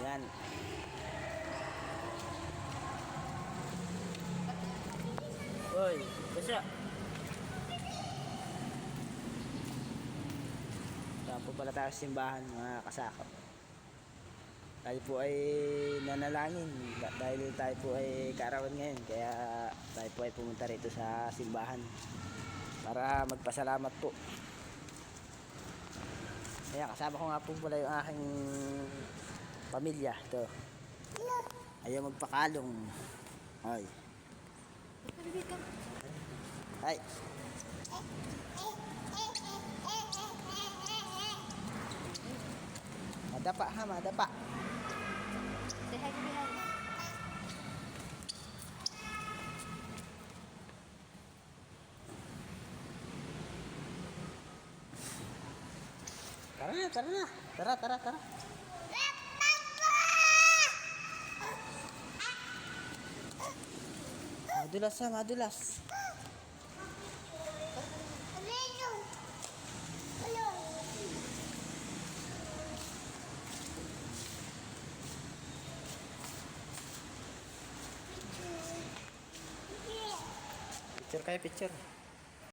Ayan. Uy, kasi saan po pala tayo sa simbahan, mga kasakap. Tayo po ay nanalangin dahil tayo po ay kaarawan ngayon, kaya tayo po ay pumunta rito sa simbahan para magpasalamat po. Ayan, kasama ko nga po pala yung aking pamilya. Ito, ayaw magpakalong. Ay, ay, madapa ha, madapa. Say hi to Bihan. Tara na, tara na. Tara, tara, tara. Madulas ha, madulas. Picture kayo, picture.